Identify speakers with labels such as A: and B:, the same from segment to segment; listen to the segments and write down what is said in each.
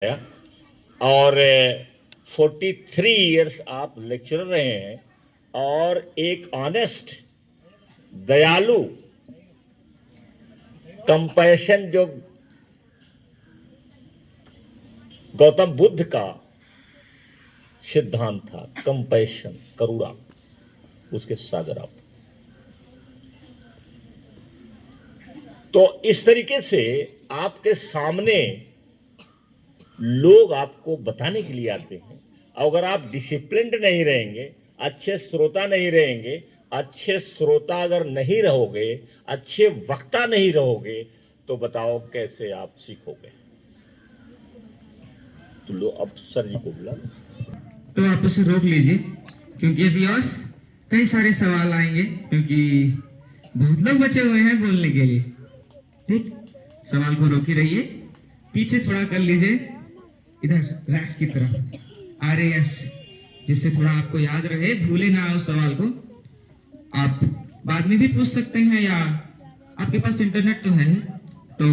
A: और 43 इयर्स आप लेक्चरर रहे हैं और एक ऑनेस्ट, दयालु, कंपैशन जो गौतम बुद्ध का सिद्धांत था, कंपैशन, करुणा, उसके सागर आप। तो इस तरीके से आपके सामने लोग आपको बताने के लिए आते हैं। अगर आप डिसिप्लिन्ड नहीं रहेंगे, अच्छे श्रोता नहीं रहेंगे, अच्छे श्रोता अगर नहीं रहोगे, अच्छे वक्ता नहीं रहोगे, तो बताओ कैसे आप सीखोगे। तो लो, अब सर जी को बुला।
B: तो आप उसे रोक लीजिए, क्योंकि अभी और कई सारे सवाल आएंगे, क्योंकि बहुत लोग बचे हुए हैं बोलने के लिए। ठीक, सवाल को रोके रहिए, पीछे थोड़ा कर लीजिए, इधर रैक्स की तरफ, RAS, जिससे थोड़ा आपको याद रहे, भूले ना उस सवाल को। आप बाद में भी पूछ सकते हैं, या आपके पास इंटरनेट तो है ही। तो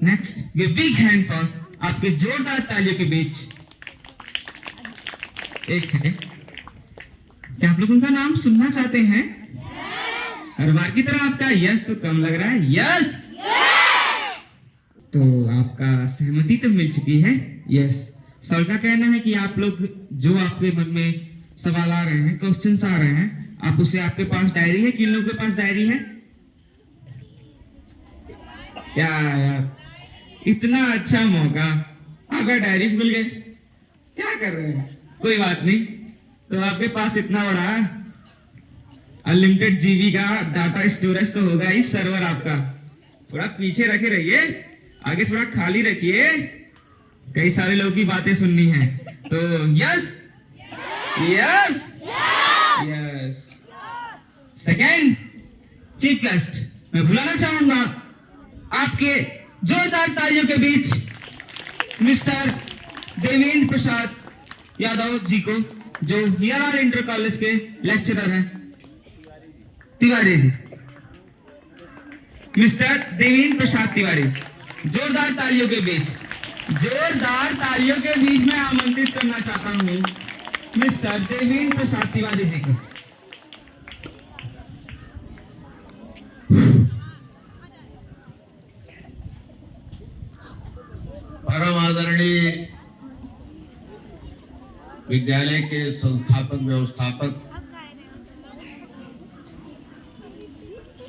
B: next, give big hand for, आपके जोरदार तालियों के बीच। एक सेकेंड, क्या आप लोग उनका नाम सुनना चाहते हैं? हर बार की तरह आपका यस तो कम लग रहा है। यस, तो आपका सहमति तो मिल चुकी है। यस, सर का कहना है कि आप लोग जो आपके मन में सवाल आ रहे हैं, क्वेश्चंस आ रहे हैं, आप उसे, आपके पास डायरी है? किन लोगों के पास डायरी है? क्या यार, इतना अच्छा मौका, आपका डायरी भूल गए, क्या कर रहे हैं? कोई बात नहीं, तो आपके पास इतना बड़ा अनलिमिटेड GB का डाटा स्टोरेज तो होगा ही सर्वर आपका। थोड़ा पीछे रखे रहिए, आगे थोड़ा खाली रखिए, कई सारे लोगों की बातें सुननी है। तो yes, yes, yes. Second, chief guest, मैं बुलाना चाहूंगा आपके जोरदार तालियों के बीच मिस्टर देवेंद्र प्रसाद यादव जी को, जो हियर इंटर कॉलेज के लेक्चरर हैं। तिवारी जी, मिस्टर देवेंद्र प्रसाद तिवारी, जोरदार तालियों के बीच, जोरदार तालियों के बीच में आमंत्रित करना चाहता हूं मिस्टर देवेंद्र प्रसाद तिवारी जी को।
C: परम आदरणीय विद्यालय के संस्थापक व्यवस्थापक,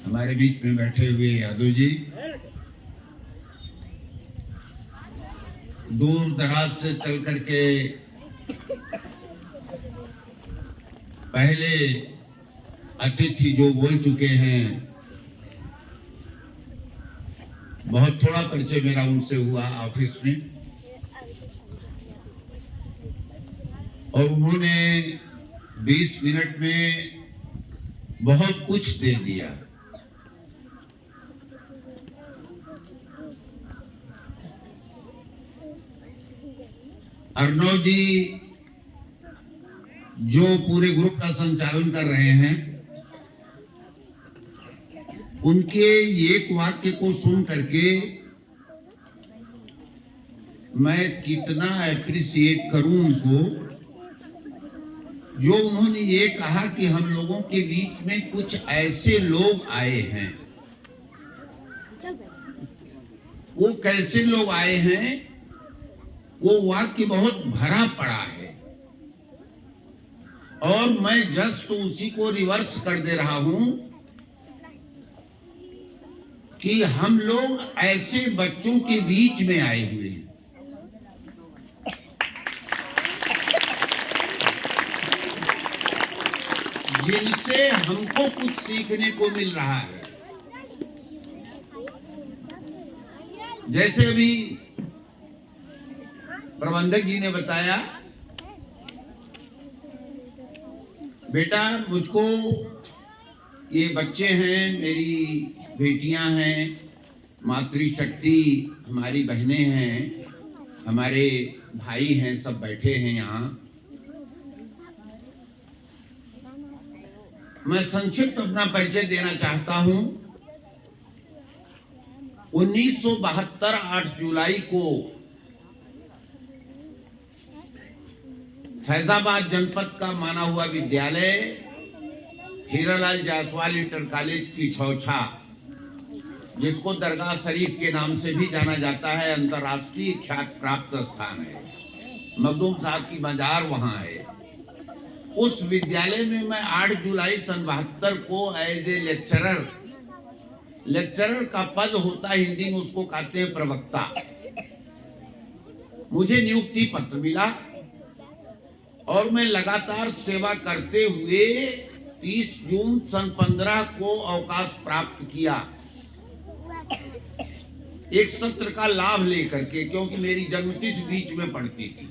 C: हमारे बीच में बैठे हुए यादव जी, दूर दराज से चल करके पहले अतिथि जो बोल चुके हैं, बहुत थोड़ा परिचय मेरा उनसे हुआ ऑफिस में, और उन्होंने 20 मिनट में बहुत कुछ दे दिया। अर्णव जी जो पूरे ग्रुप का संचालन कर रहे हैं, उनके एक वाक्य को सुन करके मैं कितना अप्रिशिएट करूं उनको, जो उन्होंने ये कहा कि हम लोगों के बीच में कुछ ऐसे लोग आए हैं। वो कैसे लोग आए हैं, वो वाक्य बहुत भरा पड़ा है, और मैं जस्ट उसी को रिवर्स कर दे रहा हूं कि हम लोग ऐसे बच्चों के बीच में आए हुए हैं जिनसे हमको कुछ सीखने को मिल रहा है। जैसे अभी प्रबंधक जी ने बताया, बेटा मुझको ये बच्चे हैं, मेरी बेटियां हैं, मातृशक्ति हमारी बहनें हैं, हमारे भाई हैं, सब बैठे हैं यहाँ। मैं संक्षिप्त अपना परिचय देना चाहता हूं। 1972 8 जुलाई को फैजाबाद जनपद का माना हुआ विद्यालय हीरालाल जायसवाल इंटर कॉलेज की छौछा, जिसको दरगाह शरीफ के नाम से भी जाना जाता है, अंतर्राष्ट्रीय ख्यात प्राप्त स्थान है। मखदूम साहब की मजार वहां है। उस विद्यालय में मैं 8 जुलाई सन 72 को एज ए लेक्चरर का पद होता है, हिंदी में उसको कहते हैं प्रवक्ता। मुझे नियुक्ति पत्र मिला और मैं लगातार सेवा करते हुए 30 जून सन 15 को अवकाश प्राप्त किया, एक सत्र का लाभ लेकर के, क्योंकि मेरी जन्मतिथि बीच में पड़ती थी।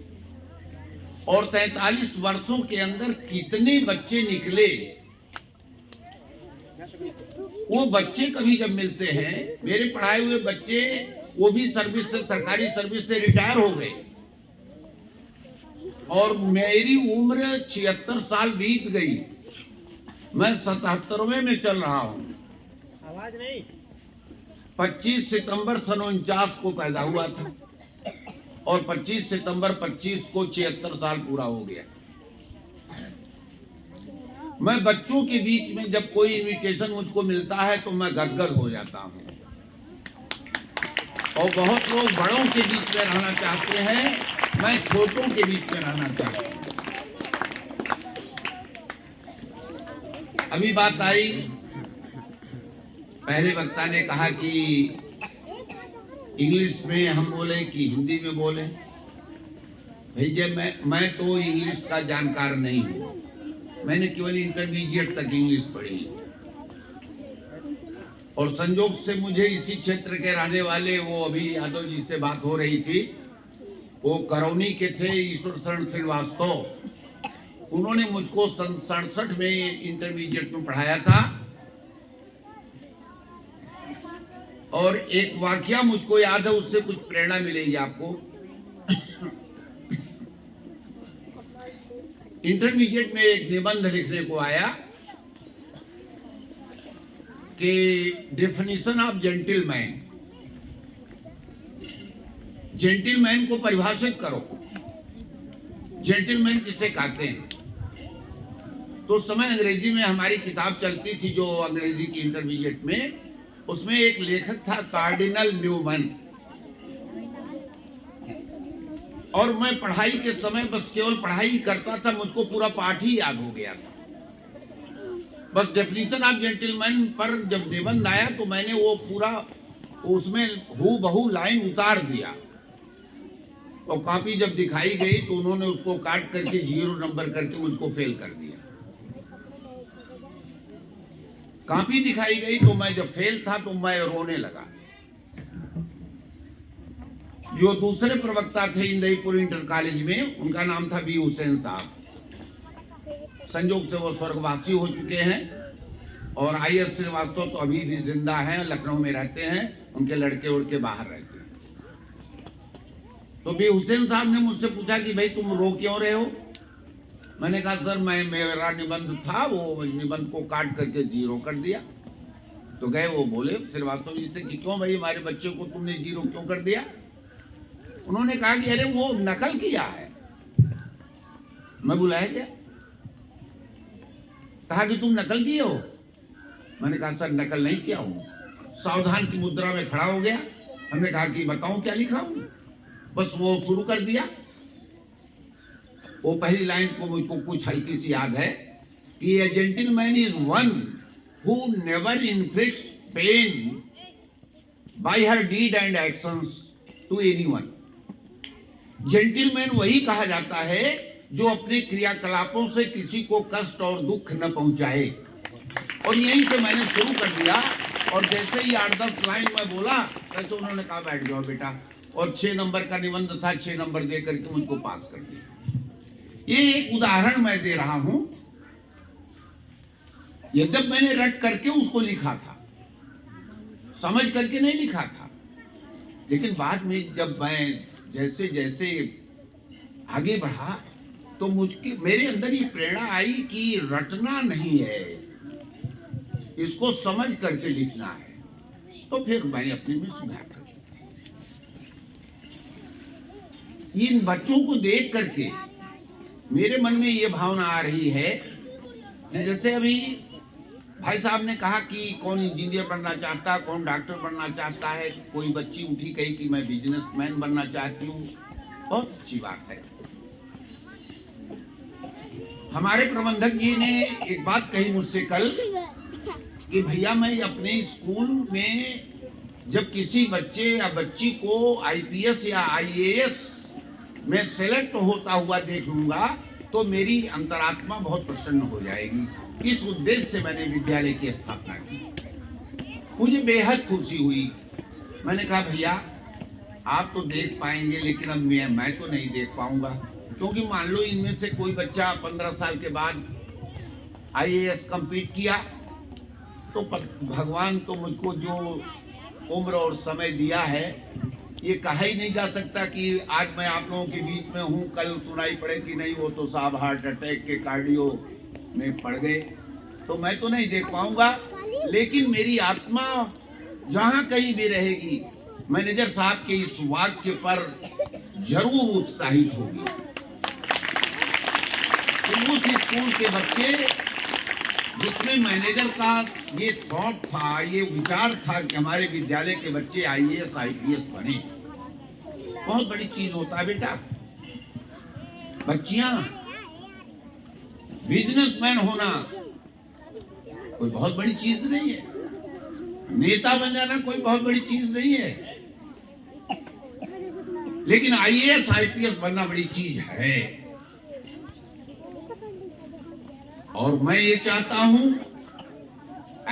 C: और 43 वर्षों के अंदर कितने बच्चे निकले, वो बच्चे कभी जब मिलते हैं, मेरे पढ़ाए हुए बच्चे, वो भी सर्विस से, सरकारी सर्विस से रिटायर हो गए और मेरी उम्र 76 साल बीत गई। मैं 77वें में चल रहा हूं। आवाज नहीं। 25 सितंबर सन 49 को पैदा हुआ था और 25 सितंबर 25 को 76 साल पूरा हो गया। मैं बच्चों के बीच में जब कोई इनविटेशन मुझको मिलता है तो मैं गदगद हो जाता हूं। और बहुत लोग बड़ों के बीच में रहना चाहते हैं, मैं छोटों के बीच में रहना चाहता हूं। अभी बात आई, पहले वक्ता ने कहा कि इंग्लिश में हम बोले कि हिंदी में बोले। भैया मैं तो इंग्लिश का जानकार नहीं हूं, मैंने केवल इंटरमीडिएट तक इंग्लिश पढ़ी। और संजोग से मुझे इसी क्षेत्र के रहने वाले, वो अभी यादव जी से बात हो रही थी, वो करौनी के थे, ईश्वर शरण श्रीवास्तव, उन्होंने मुझको सन 67 में इंटरमीडिएट में पढ़ाया था। और एक वाकया मुझको याद है, उससे कुछ प्रेरणा मिलेगी आपको। इंटरमीडिएट में एक निबंध लिखने को आया कि डेफिनेशन ऑफ जेंटलमैन, जेंटलमैन को परिभाषित करो, जेंटलमैन किसे कहते हैं। तो उस समय अंग्रेजी में हमारी किताब चलती थी, जो अंग्रेजी की इंटरमीडिएट में, उसमें एक लेखक था कार्डिनल न्यूमैन। और मैं पढ़ाई के समय बस केवल पढ़ाई करता था, मुझको पूरा पाठ ही याद हो गया था। बस डेफिनेशन ऑफ जेंटलमैन पर जब निबंध आया तो मैंने वो पूरा उसमें हूबहू लाइन उतार दिया। और कॉपी जब दिखाई गई तो उन्होंने उसको काट करके 0 नंबर करके मुझको फेल कर दिया। कॉपी दिखाई गई तो मैं जब फेल था तो मैं रोने लगा। जो दूसरे प्रवक्ता थे इंदईपुर इंटर कॉलेज में, उनका नाम था बी हुसैन साहब। संयोग से वो स्वर्गवासी हो चुके हैं। और IS श्रीवास्तव तो अभी भी जिंदा हैं, लखनऊ में रहते हैं, उनके लड़के उड़के बाहर रहते हैं। तो बी हुसैन साहब ने मुझसे पूछा कि भाई तुम रो क्यों रहे हो। मैंने कहा सर मेरा निबंध था, वो निबंध को काट करके 0 कर दिया। तो गए, वो बोले श्रीवास्तव जी से कि क्यों भाई हमारे बच्चे को तुमने 0 क्यों कर दिया। उन्होंने कहा कि अरे वो नकल किया है। मैं बुलाया क्या, कहा कि तुम नकल किए हो। मैंने कहा सर नकल नहीं किया हूं। सावधान की मुद्रा में खड़ा हो गया। हमने कहा कि बताऊं क्या लिखा हूं। बस वो शुरू कर दिया। वो पहली लाइन को मुझको कुछ हल्की सी याद है कि a gentleman is one who never inflicts pain by her deed and actions to anyone. Gentleman वही कहा जाता है जो अपने क्रियाकलापों से किसी को कष्ट और दुख न पहुंचाए। और यहीं से मैंने शुरू कर दिया। और जैसे ही 8-10 लाइन में बोला, वैसे उन्होंने कहा बैठ जाओ बेटा। और 6 नंबर का निबंध था, 6 नंबर दे करके मुझको पास कर दिया। ये एक उदाहरण मैं दे रहा हूं। यद्यप मैंने रट करके उसको लिखा था, समझ करके नहीं लिखा था, लेकिन बाद में जब मैं जैसे जैसे आगे बढ़ा तो मेरे अंदर ये प्रेरणा आई कि रटना नहीं है, इसको समझ करके लिखना है। तो फिर मैंने अपने में सुधार कर इन बच्चों को देख करके मेरे मन में ये भावना आ रही है, जैसे अभी भाई साहब ने कहा कि कौन इंजीनियर बनना चाहता, कौन डॉक्टर बनना चाहता है, कोई बच्ची उठी कही कि मैं बिजनेसमैन बनना चाहती हूँ। बहुत अच्छी बात है। हमारे प्रबंधक जी ने एक बात कही मुझसे कल कि भैया मैं अपने स्कूल में जब किसी बच्चे या बच्ची को आईपीएस या आईएएस में सेलेक्ट होता हुआ देख लूंगा तो मेरी अंतरात्मा बहुत प्रसन्न हो जाएगी। इस उद्देश्य से मैंने विद्यालय की स्थापना की। मुझे बेहद खुशी हुई। मैंने कहा भैया आप तो देख पाएंगे लेकिन अब मैं तो नहीं देख पाऊंगा, क्योंकि मान लो इनमें से कोई बच्चा 15 साल के बाद आईएएस कंप्लीट किया तो भगवान तो मुझको जो उम्र और समय दिया है ये कहा ही नहीं जा सकता कि आज मैं आप लोगों के बीच में हूँ, कल सुनाई पड़े कि नहीं वो तो साहब हार्ट अटैक के कार्डियो में पड़ गए, तो मैं तो नहीं देख पाऊंगा। लेकिन मेरी आत्मा जहाँ कहीं भी रहेगी मैनेजर साहब के इस वाक्य पर जरूर उत्साहित होगी। तो उस स्कूल के बच्चे जिसमें मैनेजर का ये थॉट था, ये विचार था कि हमारे विद्यालय के बच्चे आईएएस आईपीएस बने, बहुत बड़ी चीज होता है बेटा। बच्चियां बिजनेसमैन होना कोई बहुत बड़ी चीज नहीं है, नेता बन जाना कोई बहुत बड़ी चीज नहीं है, लेकिन आईएएस आईपीएस बनना बड़ी चीज है। और मैं ये चाहता हूं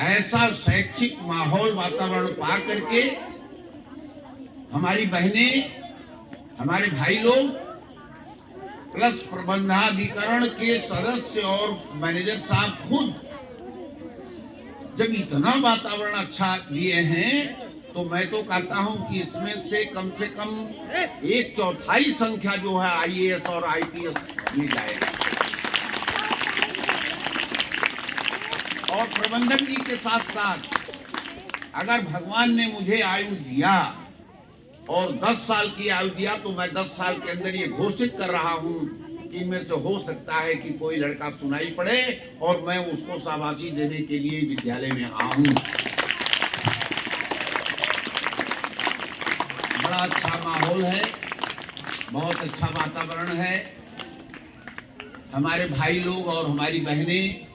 C: ऐसा शैक्षिक माहौल वातावरण पा करके हमारी बहनें, हमारे भाई लोग प्लस प्रबंधाधिकरण के सदस्य और मैनेजर साहब खुद जब इतना वातावरण अच्छा दिए हैं तो मैं तो कहता हूं कि इसमें से कम 1/4 संख्या जो है आईएएस और आईपीएस मिल जाएगा। और प्रबंधक जी के साथ साथ अगर भगवान ने मुझे आयु दिया और 10 साल की आयु दिया तो मैं 10 साल के अंदर ये घोषित कर रहा हूं कि इनमें से हो सकता है कि कोई लड़का सुनाई पड़े और मैं उसको शाबाशी देने के लिए विद्यालय में आऊं। बड़ा अच्छा माहौल है, बहुत अच्छा वातावरण है। हमारे भाई लोग और हमारी बहनें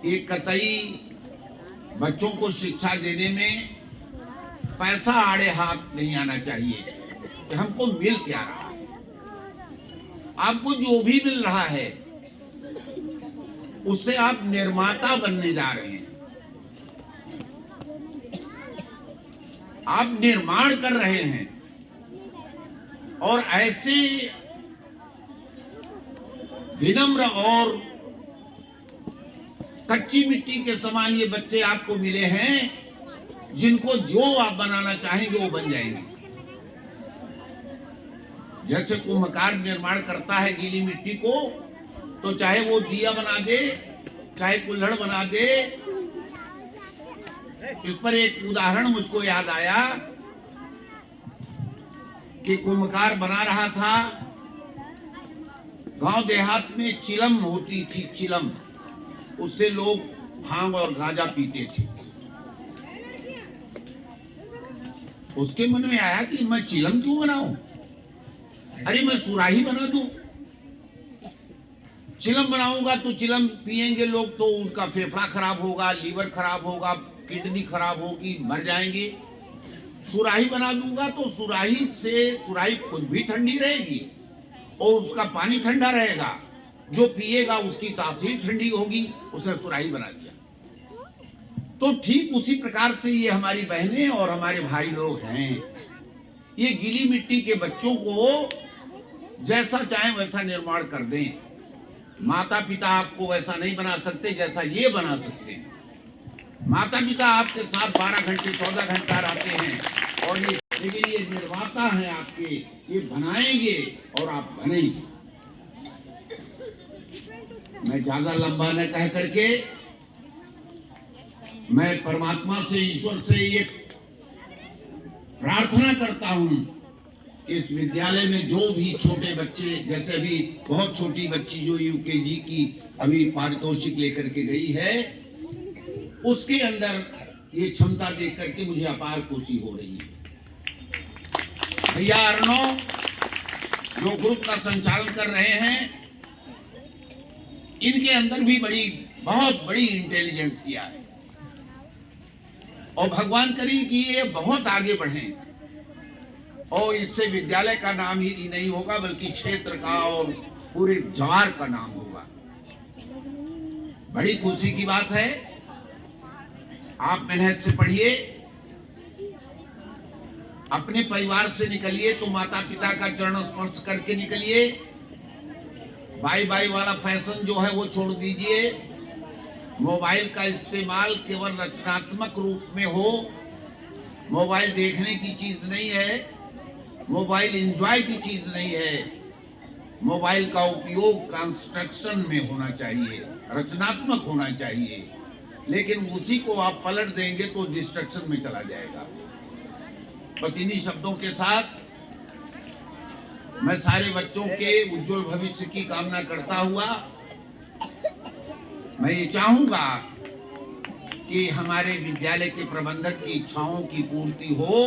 C: एक कतई बच्चों को शिक्षा देने में पैसा आड़े हाथ नहीं आना चाहिए कि हमको मिल क्या रहा है। आपको जो भी मिल रहा है उससे आप निर्माता बनने जा रहे हैं, आप निर्माण कर रहे हैं। और ऐसे विनम्र और कच्ची मिट्टी के समान ये बच्चे आपको मिले हैं जिनको जो आप बनाना चाहेंगे वो बन जाएंगे। जैसे कुम्भकार निर्माण करता है गीली मिट्टी को, तो चाहे वो दिया बना दे, चाहे कुल्हड़ बना दे। इस पर एक उदाहरण मुझको याद आया कि कुम्भकार बना रहा था, गांव देहात में चिलम होती थी, चिलम, उससे लोग भांग और गांजा पीते थे। उसके मन में आया कि मैं चिलम क्यों बनाऊं, अरे मैं सुराही बना दूं। चिलम बनाऊंगा तो चिलम पिएंगे लोग तो उनका फेफड़ा खराब होगा, लीवर खराब होगा, किडनी खराब होगी, मर जाएंगे। सुराही बना दूंगा तो सुराही खुद भी ठंडी रहेगी और उसका पानी ठंडा रहेगा, जो पिएगा उसकी तासीर ठंडी होगी। उसने सुराही बना दिया। तो ठीक उसी प्रकार से ये हमारी बहनें और हमारे भाई लोग हैं। ये गीली मिट्टी के बच्चों को जैसा चाहे वैसा निर्माण कर दें। माता पिता आपको वैसा नहीं बना सकते जैसा ये बना सकते हैं। माता पिता आपके साथ 12 घंटे 14 घंटा रहते हैं और ये, लेकिन ये निर्माता हैं आपके, ये बनाएंगे और आप बनेंगे। मैं ज्यादा लंबा न कह करके मैं परमात्मा से, ईश्वर से ये प्रार्थना करता हूं इस विद्यालय में जो भी छोटे बच्चे, जैसे अभी बहुत छोटी बच्ची जो यूकेजी की अभी पारितोषिक लेकर के गई है, उसके अंदर ये क्षमता देख करके मुझे अपार खुशी हो रही है। भैया अर्णव जो ग्रुप का संचालन कर रहे हैं, इनके अंदर भी बहुत बड़ी इंटेलिजेंसिया है और भगवान करे कि ये बहुत आगे बढ़ें और इससे विद्यालय का नाम ही नहीं होगा बल्कि क्षेत्र का और पूरे जवार का नाम होगा। बड़ी खुशी की बात है। आप मेहनत से पढ़िए, अपने परिवार से निकलिए तो माता पिता का चरण स्पर्श करके निकलिए। बाई बाई वाला फैशन जो है वो छोड़ दीजिए। मोबाइल का इस्तेमाल केवल रचनात्मक रूप में हो। मोबाइल देखने की चीज नहीं है, मोबाइल एंजॉय की चीज नहीं है। मोबाइल का उपयोग कंस्ट्रक्शन में होना चाहिए, रचनात्मक होना चाहिए, लेकिन उसी को आप पलट देंगे तो डिस्ट्रक्शन में चला जाएगा। बस इन्हीं शब्दों के साथ मैं सारे बच्चों के उज्जवल भविष्य की कामना करता हुआ मैं ये चाहूंगा कि हमारे विद्यालय के प्रबंधक की इच्छाओं की पूर्ति हो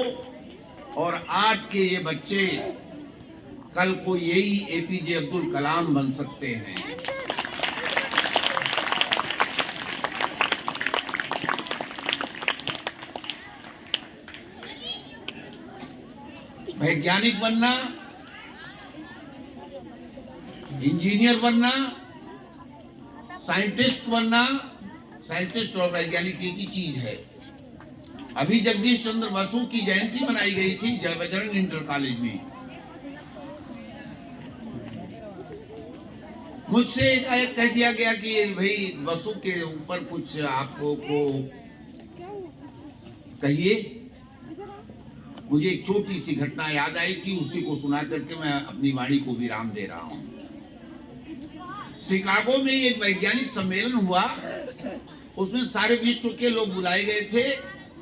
C: और आज के ये बच्चे कल को यही एपीजे अब्दुल कलाम बन सकते हैं। वैज्ञानिक बनना, इंजीनियर बनना, साइंटिस्ट बनना, साइंटिस्ट और वैज्ञानिक एक ही चीज है। अभी जगदीश चंद्र बसु की जयंती मनाई गई थी जय बजरंग इंटर कॉलेज में। मुझसे एक कह दिया गया कि भाई बसु के ऊपर कुछ आपको कहिए। मुझे एक छोटी सी घटना याद आई थी, उसी को सुना करके मैं अपनी वाणी को विराम दे रहा हूं। शिकागो में एक वैज्ञानिक सम्मेलन हुआ, उसमें सारे विश्व के लोग बुलाए गए थे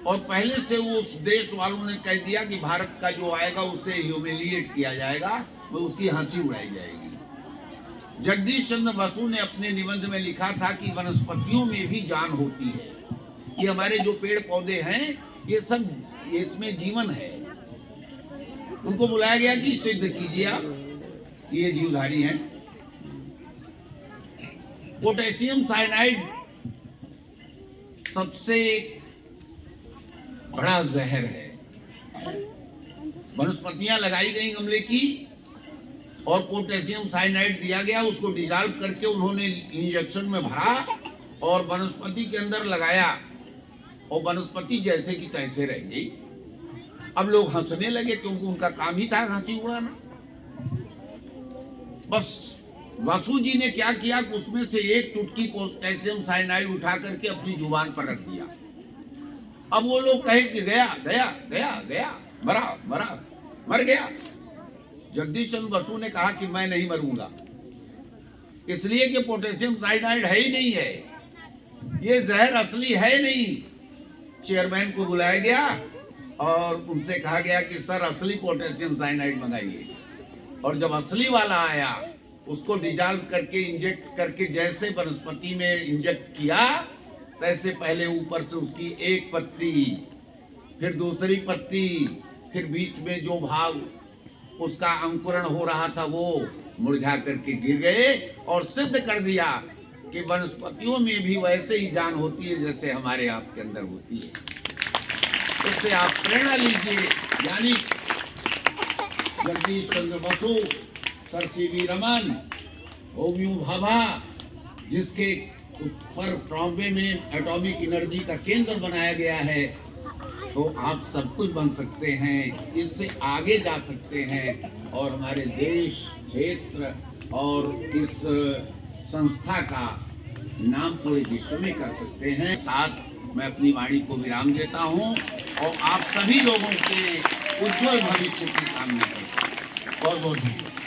C: और पहले से उस देश वालों ने कह दिया कि भारत का जो आएगा उसे ह्यूमिलिएट किया जाएगा, वो उसकी हंसी उड़ाई जाएगी। जगदीश चंद्र बसु ने अपने निबंध में लिखा था कि वनस्पतियों में भी जान होती है। ये हमारे जो पेड़ पौधे हैं ये सब इसमें जीवन है। उनको बुलाया गया कि सिद्ध कीजिए आप ये जीवधारी हैं। पोटेशियम साइनाइड सबसे बड़ा जहर है। वनस्पतियां लगाई गई गमले की और पोटेशियम साइनाइड दिया गया, उसको डिजॉल्व करके उन्होंने इंजेक्शन में भरा और वनस्पति के अंदर लगाया और वनस्पति जैसे की तैसे रह गई। अब लोग हंसने लगे क्योंकि उनका काम ही था हंसी उड़ाना। बस बसु जी ने क्या किया कि उसमें से एक चुटकी पोटेशियम साइनाइड उठा करके अपनी जुबान पर रख दिया। अब वो लोग कहे कि गया गया गया गया, मरा मरा मर गया। जगदीश चंद्र बसु ने कहा कि मैं नहीं मरूंगा, इसलिए कि पोटेशियम साइनाइड है ही नहीं है, ये जहर असली है नहीं। चेयरमैन को बुलाया गया और उनसे कहा गया कि सर असली पोटेशियम साइनाइड मंगाइए। और जब असली वाला आया उसको डिजॉल्व करके इंजेक्ट करके जैसे वनस्पति में इंजेक्ट किया, वैसे पहले ऊपर से उसकी एक पत्ती, फिर दूसरी पत्ती, फिर बीच में जो भाग उसका अंकुरण हो रहा था वो मुरझा करके गिर गए और सिद्ध कर दिया कि वनस्पतियों में भी वैसे ही जान होती है जैसे हमारे आपके अंदर होती है। इससे आप प्रेरणा लीजिए। यानी जगदीश चंद्र बसु, सर सीवी रमन, होम्यू भाभा, जिसके पर ट्रॉम्बे में एटॉमिक एनर्जी का केंद्र बनाया गया है, तो आप सब कुछ बन सकते हैं, इससे आगे जा सकते हैं और हमारे देश, क्षेत्र और इस संस्था का नाम पूरे विश्व में कर सकते हैं। साथ मैं अपनी वाणी को विराम देता हूं और आप सभी लोगों के उज्जवल भविष्य की कामना करता हूं। बहुत बहुत धन्यवाद।